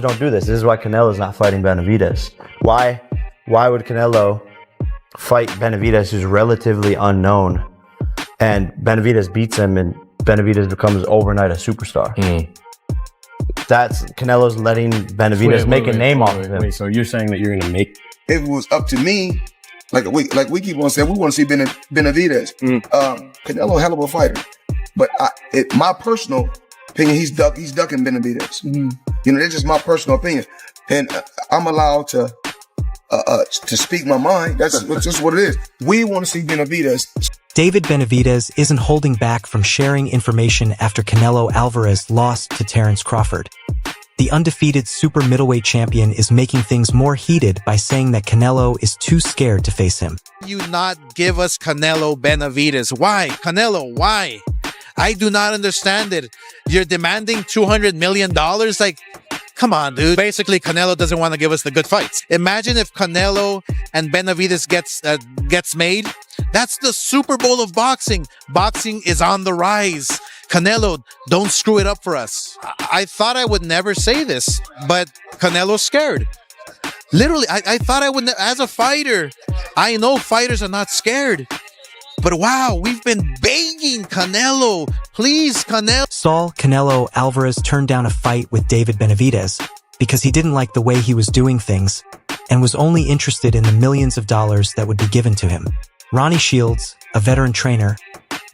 Don't do this. This is why Canelo's not fighting Benavidez. Why would Canelo fight Benavidez, who's relatively unknown, and Benavidez beats him and Benavidez becomes overnight a superstar? That's Canelo's letting Benavidez make a name off of him. So you're saying that you're going to make... If it was up to me, like we keep on saying, we want to see Benavidez. Canelo, hell of a fighter. But my personal opinion, he's ducking Benavidez. You know, that's just my personal opinion. And I'm allowed to speak my mind. That's just what it is. We want to see Benavidez. David Benavidez isn't holding back from sharing information after Canelo Alvarez lost to Terence Crawford. The undefeated super middleweight champion is making things more heated by saying that Canelo is too scared to face him. You not give us Canelo Benavidez. Why? Canelo, why? I do not understand it. You're demanding $200 million? Like, come on, dude. Basically, Canelo doesn't want to give us the good fights. Imagine if Canelo and Benavidez gets made. That's the Super Bowl of boxing. Boxing is on the rise. Canelo, don't screw it up for us. I thought I would never say this, but Canelo's scared. Literally, I thought I would, as a fighter, I know fighters are not scared. But wow, we've been begging Canelo. Please, Canelo. Saul Canelo Alvarez turned down a fight with David Benavidez because he didn't like the way he was doing things and was only interested in the millions of dollars that would be given to him. Ronnie Shields, a veteran trainer,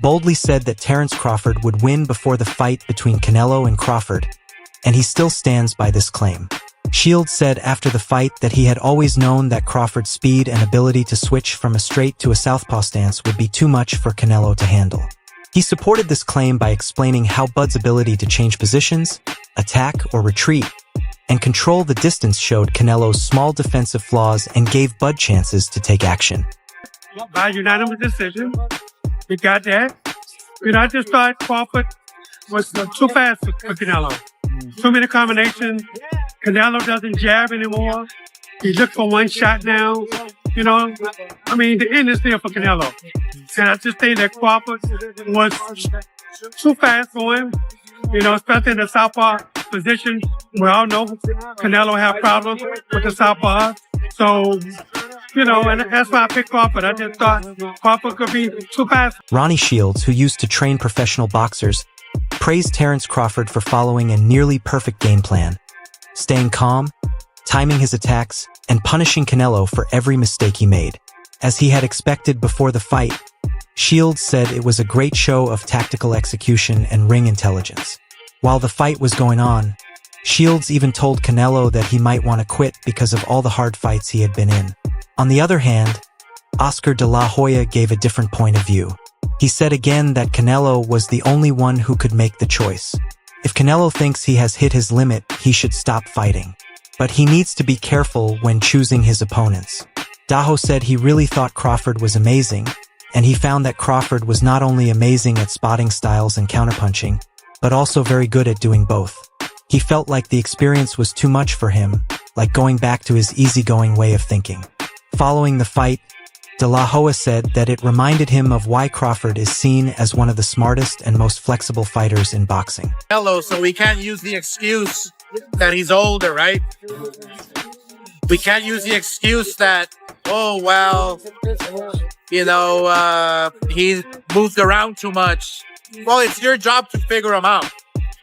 boldly said that Terence Crawford would win before the fight between Canelo and Crawford, and he still stands by this claim. Shields said after the fight that he had always known that Crawford's speed and ability to switch from a straight to a southpaw stance would be too much for Canelo to handle. He supported this claim by explaining how Bud's ability to change positions, attack or retreat, and control the distance showed Canelo's small defensive flaws and gave Bud chances to take action. By unanimous decision, we got that. And I just thought Crawford was too fast for Canelo. Too many combinations. Canelo doesn't jab anymore. He looks for one shot now. You know, I mean, the end is there for Canelo. And I just think that Crawford was too fast for him. You know, especially in the southpaw position. We all know Canelo have problems with the southpaw. So, you know, and that's why I picked Crawford. I just thought Crawford could be too fast. Ronnie Shields, who used to train professional boxers, praised Terence Crawford for following a nearly perfect game plan, staying calm, timing his attacks, and punishing Canelo for every mistake he made. As he had expected before the fight, Shields said it was a great show of tactical execution and ring intelligence. While the fight was going on, Shields even told Canelo that he might want to quit because of all the hard fights he had been in. On the other hand, Oscar de la Hoya gave a different point of view. He said again that Canelo was the only one who could make the choice. If Canelo thinks he has hit his limit, he should stop fighting. But he needs to be careful when choosing his opponents. Daho said he really thought Crawford was amazing, and he found that Crawford was not only amazing at spotting styles and counterpunching, but also very good at doing both. He felt like the experience was too much for him, like going back to his easygoing way of thinking. Following the fight, De La Hoya said that it reminded him of why Crawford is seen as one of the smartest and most flexible fighters in boxing. Canelo, so we can't use the excuse that he's older, right? We can't use the excuse that, oh, well, you know, he moved around too much. Well, it's your job to figure him out,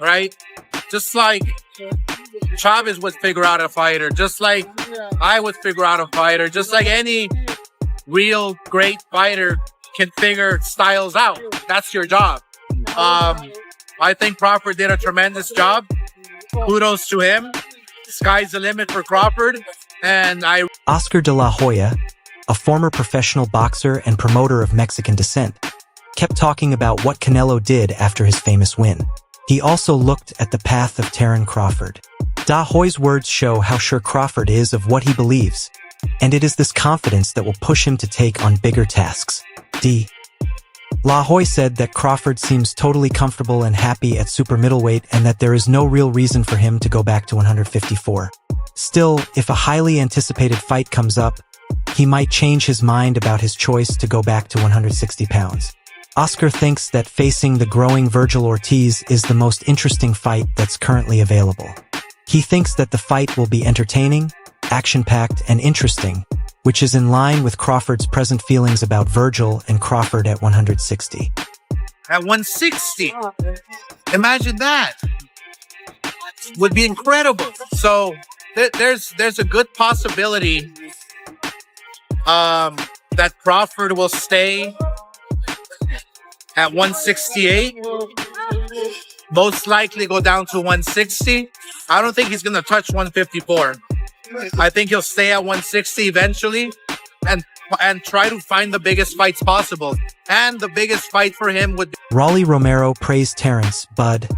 right? Just like Chavez would figure out a fighter, just like I would figure out a fighter, just like any real great fighter can figure styles out. That's your job. I think Crawford did a tremendous job. Kudos to him. Sky's the limit for Crawford. And Oscar de la Hoya, a former professional boxer and promoter of Mexican descent, kept talking about what Canelo did after his famous win. He also looked at the path of Terence Crawford. Da Hoy's words show how sure Crawford is of what he believes, and it is this confidence that will push him to take on bigger tasks. De La Hoya said that Crawford seems totally comfortable and happy at super middleweight and that there is no real reason for him to go back to 154. Still, if a highly anticipated fight comes up, he might change his mind about his choice to go back to 160 pounds. Oscar thinks that facing the growing Virgil Ortiz is the most interesting fight that's currently available. He thinks that the fight will be entertaining, action-packed, and interesting, which is in line with Crawford's present feelings about Virgil and Crawford at 160. At 160. Imagine that. Would be incredible. So there's a good possibility that Crawford will stay at 168. Most likely go down to 160. I don't think he's going to touch 154. I think he'll stay at 160 eventually and try to find the biggest fights possible. And the biggest fight for him would be... Rolly Romero praised Terence "Bud"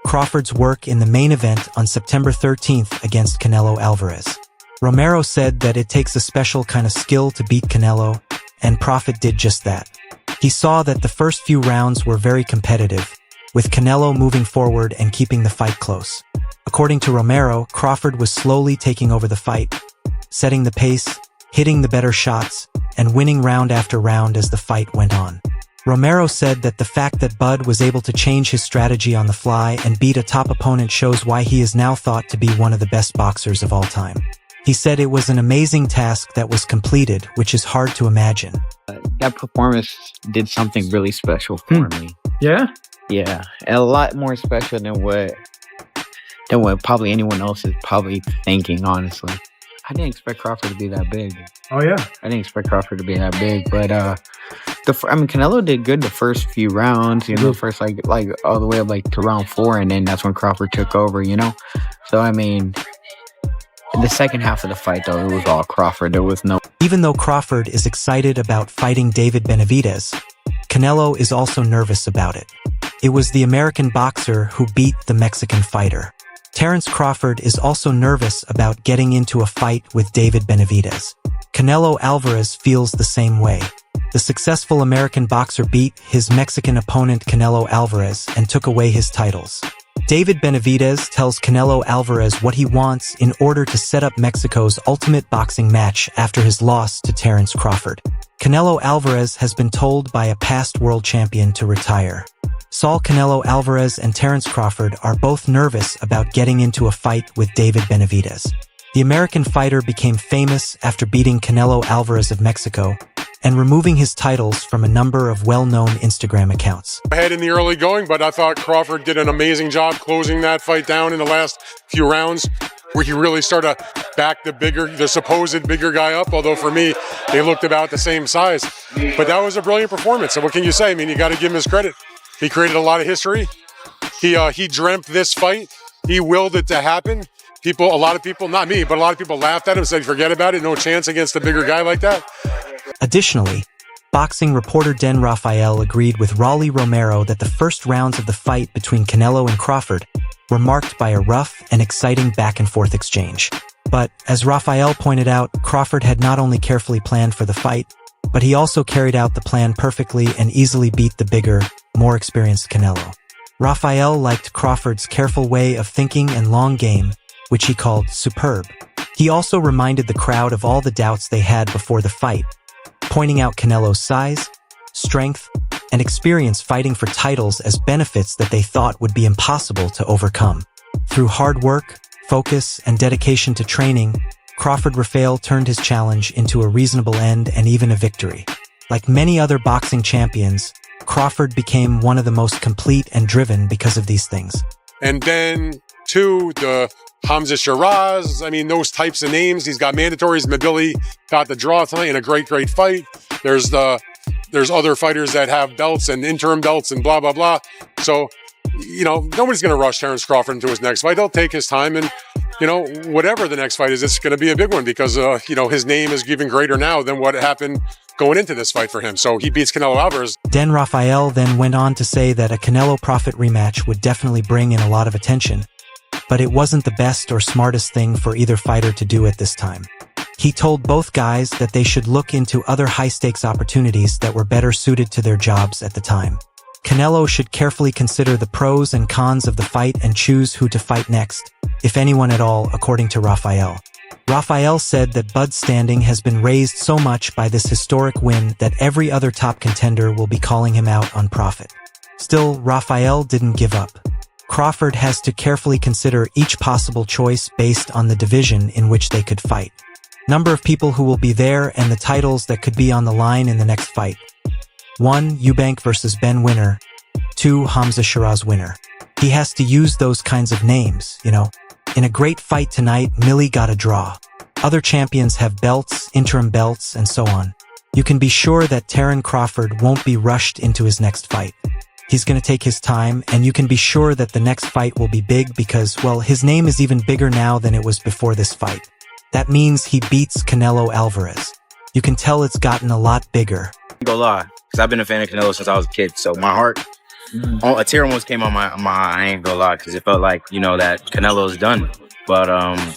Crawford's work in the main event on September 13th against Canelo Alvarez. Romero said that it takes a special kind of skill to beat Canelo, and Crawford did just that. He saw that the first few rounds were very competitive, with Canelo moving forward and keeping the fight close. According to Romero, Crawford was slowly taking over the fight, setting the pace, hitting the better shots, and winning round after round as the fight went on. Romero said that the fact that Bud was able to change his strategy on the fly and beat a top opponent shows why he is now thought to be one of the best boxers of all time. He said it was an amazing task that was completed, which is hard to imagine. That performance did something really special for me. Yeah? Yeah, a lot more special than what probably anyone else is probably thinking, honestly. I didn't expect Crawford to be that big. Oh, yeah. I didn't expect Crawford to be that big, but Canelo did good the first few rounds, first like all the way up to round 4, and then that's when Crawford took over, So in the second half of the fight, though, it was all Crawford. There was no... Even though Crawford is excited about fighting David Benavidez, Canelo is also nervous about it. It was the American boxer who beat the Mexican fighter. Terence Crawford is also nervous about getting into a fight with David Benavidez. Canelo Alvarez feels the same way. The successful American boxer beat his Mexican opponent Canelo Alvarez and took away his titles. David Benavidez tells Canelo Alvarez what he wants in order to set up Mexico's ultimate boxing match after his loss to Terence Crawford. Canelo Alvarez has been told by a past world champion to retire. Saul Canelo Alvarez and Terence Crawford are both nervous about getting into a fight with David Benavidez. The American fighter became famous after beating Canelo Alvarez of Mexico and removing his titles from a number of well-known Instagram accounts. Ahead in the early going, but I thought Crawford did an amazing job closing that fight down in the last few rounds, where he really started to back the supposed bigger guy up, although for me, they looked about the same size. But that was a brilliant performance, and what can you say? You got to give him his credit. He created a lot of history. He dreamt this fight. He willed it to happen. A lot of people, not me, but a lot of people laughed at him, said, forget about it, no chance against a bigger guy like that. Additionally, boxing reporter Den Rafael agreed with Rolly Romero that the first rounds of the fight between Canelo and Crawford were marked by a rough and exciting back-and-forth exchange. But, as Rafael pointed out, Crawford had not only carefully planned for the fight, but he also carried out the plan perfectly and easily beat the bigger, more experienced Canelo. Rafael liked Crawford's careful way of thinking and long game, which he called superb. He also reminded the crowd of all the doubts they had before the fight, pointing out Canelo's size, strength, and experience fighting for titles as benefits that they thought would be impossible to overcome. Through hard work, focus, and dedication to training, Crawford Rafael turned his challenge into a reasonable end and even a victory. Like many other boxing champions, Crawford became one of the most complete and driven because of these things. And then, the Hamza Shiraz, those types of names. He's got mandatories. Mabili got the draw tonight in a great fight. There's other fighters that have belts and interim belts and blah, blah, blah. So, nobody's going to rush Terence Crawford into his next fight. He'll take his time and, whatever the next fight is, it's going to be a big one because, his name is even greater now than what happened going into this fight for him. So he beats Canelo Alvarez. Den Rafael then went on to say that a Canelo-Crawford rematch would definitely bring in a lot of attention, but it wasn't the best or smartest thing for either fighter to do at this time. He told both guys that they should look into other high-stakes opportunities that were better suited to their jobs at the time. Canelo should carefully consider the pros and cons of the fight and choose who to fight next, if anyone at all, according to Rafael. Rafael said that Bud's standing has been raised so much by this historic win that every other top contender will be calling him out on profit. Still, Rafael didn't give up. Crawford has to carefully consider each possible choice based on the division in which they could fight, number of people who will be there, and the titles that could be on the line in the next fight. 1. Eubank versus Ben winner. 2. Hamza Shiraz winner. He has to use those kinds of names, you know. In a great fight tonight, Millie got a draw. Other champions have belts, interim belts, and so on. You can be sure that Terence Crawford won't be rushed into his next fight. He's going to take his time, and you can be sure that the next fight will be big because, well, his name is even bigger now than it was before this fight. That means he beats Canelo Alvarez. You can tell it's gotten a lot bigger. Go lie, because I've been a fan of Canelo since I was a kid, so my heart, a tear almost came on my eye. I ain't gonna lie, because it felt like, you know, that Canelo's done. But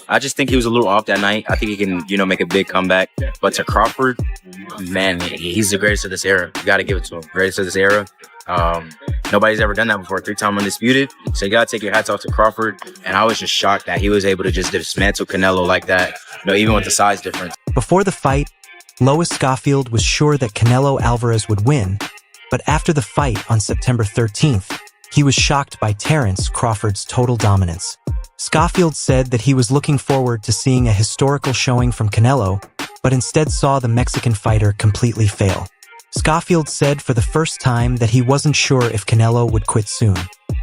I just think he was a little off that night. I think he can, you know, make a big comeback. But to Crawford, man, he's the greatest of this era. You got to give it to him. Greatest of this era. Nobody's ever done that before. 3-time undisputed. So you got to take your hats off to Crawford. And I was just shocked that he was able to just dismantle Canelo like that, you know, even with the size difference. Before the fight, Lois Schofield was sure that Canelo Alvarez would win. But after the fight on September 13th, he was shocked by Terence Crawford's total dominance. Schofield said that he was looking forward to seeing a historical showing from Canelo, but instead saw the Mexican fighter completely fail. Schofield said for the first time that he wasn't sure if Canelo would quit soon.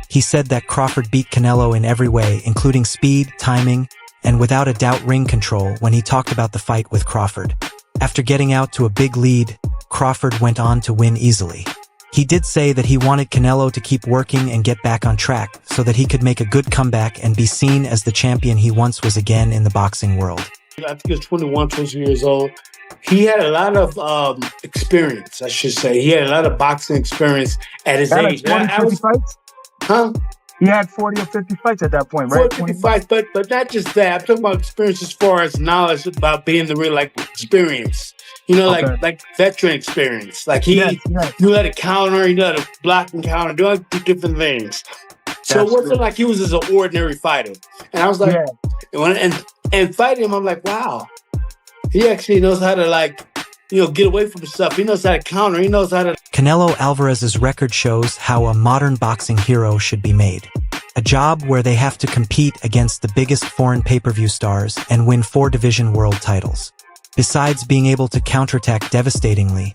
He said that Crawford beat Canelo in every way, including speed, timing, and without a doubt ring control when he talked about the fight with Crawford. After getting out to a big lead, Crawford went on to win easily. He did say that he wanted Canelo to keep working and get back on track so that he could make a good comeback and be seen as the champion he once was again in the boxing world. I think he was 21, 22 years old. He had a lot of experience, I should say. He had a lot of boxing experience at his age. 40, 50 fights? Huh? He had 40 or 50 fights at that point, right? 40, 50 fights, but not just that. I'm talking about experience as far as knowledge about being the real, like, experience. You know, Okay. like veteran experience. Like he Yes. knew how to counter, he knew how to block and counter, do all different things. So That's it wasn't true. like he was just an ordinary fighter. And I was like, and fighting him, I'm like, wow, he actually knows how to, like, you know, get away from stuff. He knows how to counter. He knows how to. Canelo Alvarez's record shows how a modern boxing hero should be made. A job where they have to compete against the biggest foreign pay-per-view stars and win 4 division world titles. Besides being able to counterattack devastatingly,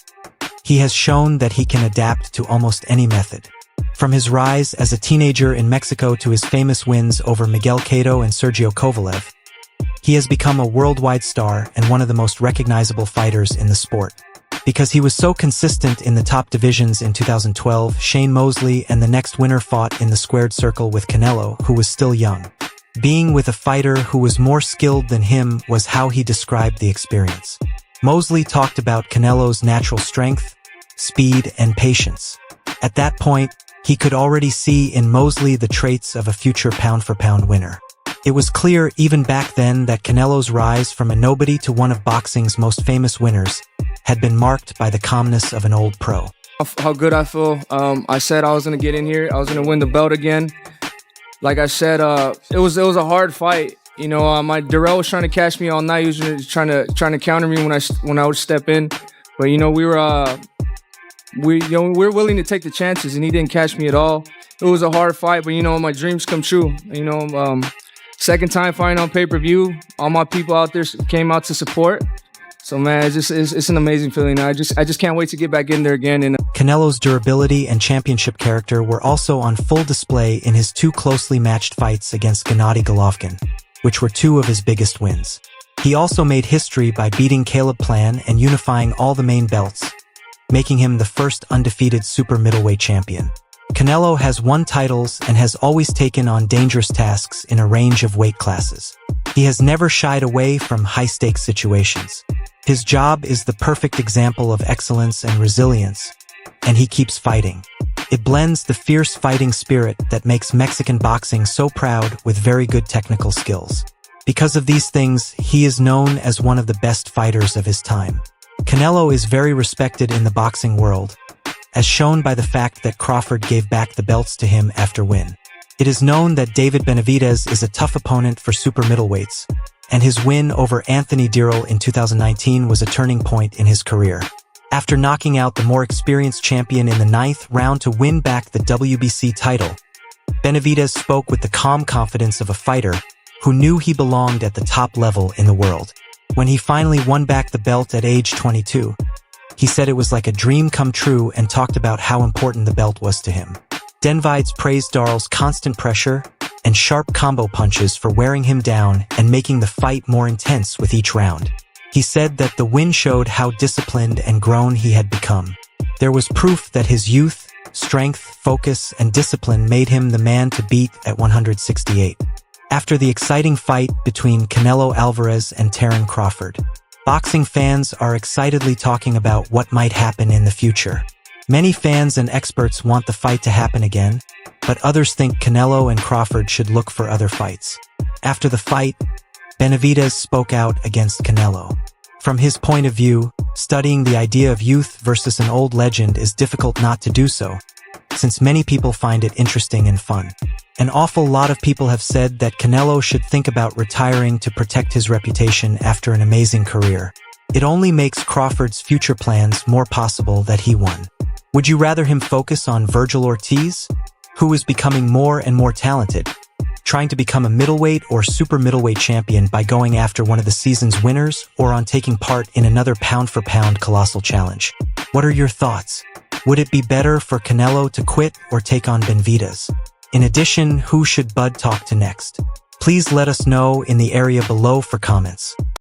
he has shown that he can adapt to almost any method. From his rise as a teenager in Mexico to his famous wins over Miguel Cotto and Sergio Kovalev, he has become a worldwide star and one of the most recognizable fighters in the sport. Because he was so consistent in the top divisions in 2012, Shane Mosley and the next winner fought in the squared circle with Canelo, who was still young. Being with a fighter who was more skilled than him was how he described the experience. Mosley talked about Canelo's natural strength, speed, and patience. At that point, he could already see in Mosley the traits of a future pound-for-pound winner. It was clear even back then that Canelo's rise from a nobody to one of boxing's most famous winners had been marked by the calmness of an old pro. How good I feel. I said I was going to get in here. I was going to win the belt again. Like I said, it was a hard fight. You know, my Darrell was trying to catch me all night. He was trying to counter me when I would step in. But you know, we were willing to take the chances, and he didn't catch me at all. It was a hard fight, but you know, my dreams come true. You know, second time fighting on pay-per-view. All my people out there came out to support. So man, it's an amazing feeling. I just can't wait to get back in there again. And Canelo's durability and championship character were also on full display in his 2 closely matched fights against Gennady Golovkin, which were 2 of his biggest wins. He also made history by beating Caleb Plant and unifying all the main belts, making him the first undefeated super middleweight champion. Canelo has won titles and has always taken on dangerous tasks in a range of weight classes. He has never shied away from high-stakes situations. His job is the perfect example of excellence and resilience, and he keeps fighting. It blends the fierce fighting spirit that makes Mexican boxing so proud with very good technical skills. Because of these things, he is known as one of the best fighters of his time. Canelo is very respected in the boxing world, as shown by the fact that Crawford gave back the belts to him after win. It is known that David Benavidez is a tough opponent for super middleweights, and his win over Anthony Dirrell in 2019 was a turning point in his career. After knocking out the more experienced champion in the 9th round to win back the WBC title, Benavidez spoke with the calm confidence of a fighter who knew he belonged at the top level in the world. When he finally won back the belt at age 22, he said it was like a dream come true and talked about how important the belt was to him. Benavidez praised Darl's constant pressure and sharp combo punches for wearing him down and making the fight more intense with each round. He said that the win showed how disciplined and grown he had become. There was proof that his youth, strength, focus, and discipline made him the man to beat at 168. After the exciting fight between Canelo Alvarez and Terence Crawford, boxing fans are excitedly talking about what might happen in the future. Many fans and experts want the fight to happen again, but others think Canelo and Crawford should look for other fights. After the fight, Benavidez spoke out against Canelo. From his point of view, studying the idea of youth versus an old legend is difficult not to do so, since many people find it interesting and fun. An awful lot of people have said that Canelo should think about retiring to protect his reputation after an amazing career. It only makes Crawford's future plans more possible that he won. Would you rather him focus on Virgil Ortiz, who is becoming more and more talented, trying to become a middleweight or super middleweight champion by going after one of the season's winners, or on taking part in another pound-for-pound colossal challenge? What are your thoughts? Would it be better for Canelo to quit or take on Benavidez? In addition, who should Bud talk to next? Please let us know in the area below for comments.